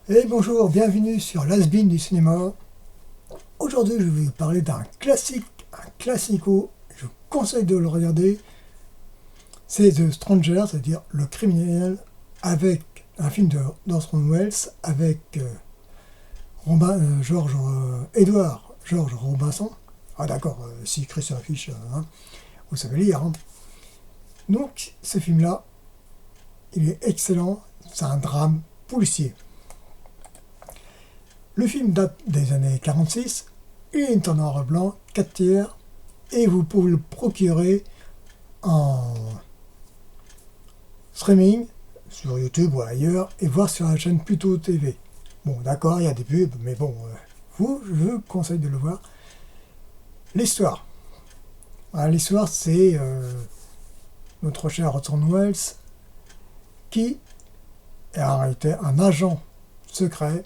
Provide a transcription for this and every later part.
Et bonjour, bienvenue sur l'Has-Been du cinéma. Aujourd'hui, je vais vous parler d'un classique, un classico. Je vous conseille de le regarder. C'est The Stranger, c'est-à-dire Le Criminel, avec un film d'Orson Welles avec Georges Robinson. Ah d'accord, si écrit sur l'affiche, vous savez lire. Donc, ce film-là, il est excellent. C'est un drame policier. Le film date des années 46, il est en noir et blanc, 4 tiers, et vous pouvez le procurer en streaming, sur YouTube ou ailleurs, et voir sur la chaîne Pluto TV. Bon, d'accord, il y a des pubs, mais bon, je vous conseille de le voir. L'histoire. L'histoire, c'est notre cher Orson Welles, qui est en réalité un agent secret,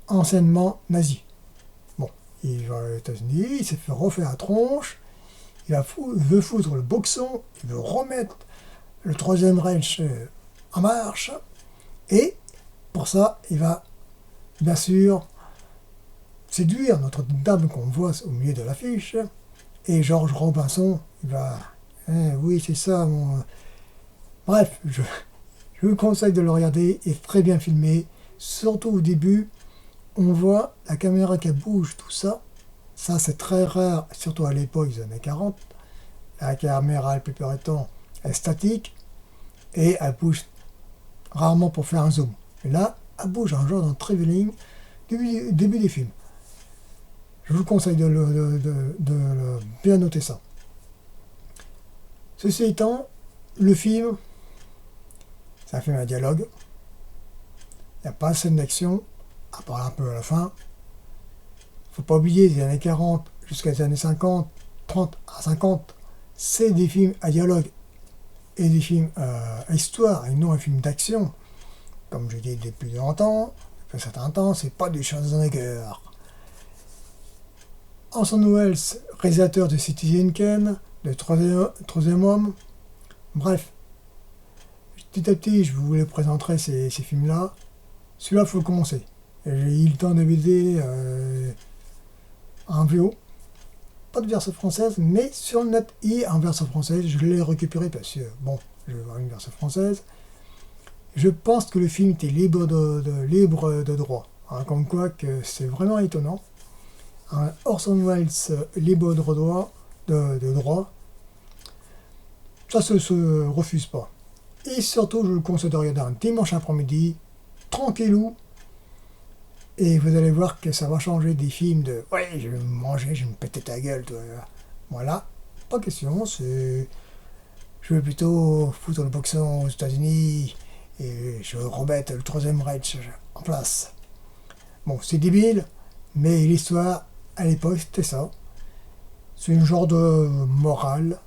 anciennement nazi. Bon, il va aux États-Unis, il s'est fait refaire la tronche, il veut foutre le boxon, il veut remettre le Troisième Reich en marche, et pour ça, il va bien sûr séduire notre dame qu'on voit au milieu de l'affiche, et Georges Robinson, il va, oui c'est ça, bref, je vous conseille de le regarder, il est très bien filmé, surtout au début. On voit la caméra qui bouge, tout ça. Ça, c'est très rare, surtout à l'époque des années 40. La caméra, la plupart du temps, est statique et elle bouge rarement pour faire un zoom. Et là, elle bouge en genre dans le travelling du début des films. Je vous conseille de bien noter ça. Ceci étant, le film, c'est un film à dialogue. Il n'y a pas de scène d'action, à part un peu à la fin. Faut pas oublier, les années 40 jusqu'à les années 50, 30 à 50, c'est des films à dialogue et des films à histoire, et non un film d'action. Comme je dis depuis longtemps, depuis un certain temps, c'est pas du Schwarzenegger. Orson Welles, réalisateur de Citizen Kane, de Troisième Homme, bref. Petit à petit, je vous les présenterai ces films-là. Celui-là, il faut le commencer. J'ai eu le temps de vider en VO. Pas de version française, mais sur le net, en version française, je l'ai récupéré parce que, bon, je vais voir une version française. Je pense que le film était libre de droit. Comme quoi que c'est vraiment étonnant. Orson Welles libre de droit, ça se refuse pas. Et surtout, je le conseille de regarder un dimanche après-midi, tranquillou, et vous allez voir que ça va changer des films de « ouais, je vais me manger, je vais me péter ta gueule ». Voilà, pas question, je veux plutôt foutre le boxon aux États-Unis et je veux remettre le Troisième Reich en place. Bon, c'est débile, mais l'histoire, à l'époque, c'était ça. C'est un genre de morale.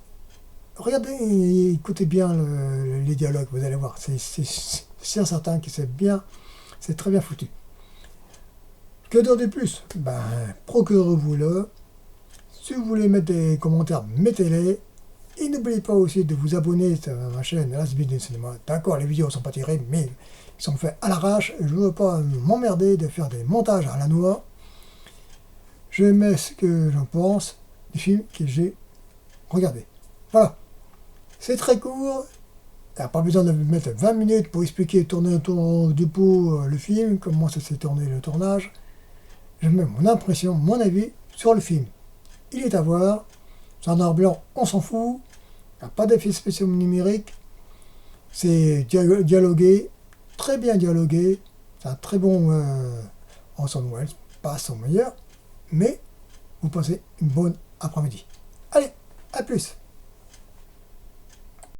Regardez, écoutez bien les dialogues, vous allez voir, c'est certain que c'est très bien foutu. Que dire de plus? Procurez-vous-le. Si vous voulez mettre des commentaires, mettez-les. Et n'oubliez pas aussi de vous abonner à ma chaîne l'Has-Been du cinéma. D'accord, les vidéos sont pas terribles, mais ils sont faits à l'arrache. Je ne veux pas m'emmerder de faire des montages à la noix. Je mets ce que j'en pense des films que j'ai regardés. Voilà. C'est très court. Il n'y a pas besoin de mettre 20 minutes pour expliquer, tourner autour du pot le film, comment ça s'est tourné le tournage. Je mets mon impression, mon avis sur le film. Il est à voir. C'est en noir blanc, on s'en fout. Il n'y a pas d'effets spéciaux numériques. C'est dialogué, très bien dialogué. C'est un très bon Orson Welles, pas son meilleur, mais vous passez une bonne après-midi. Allez, à plus!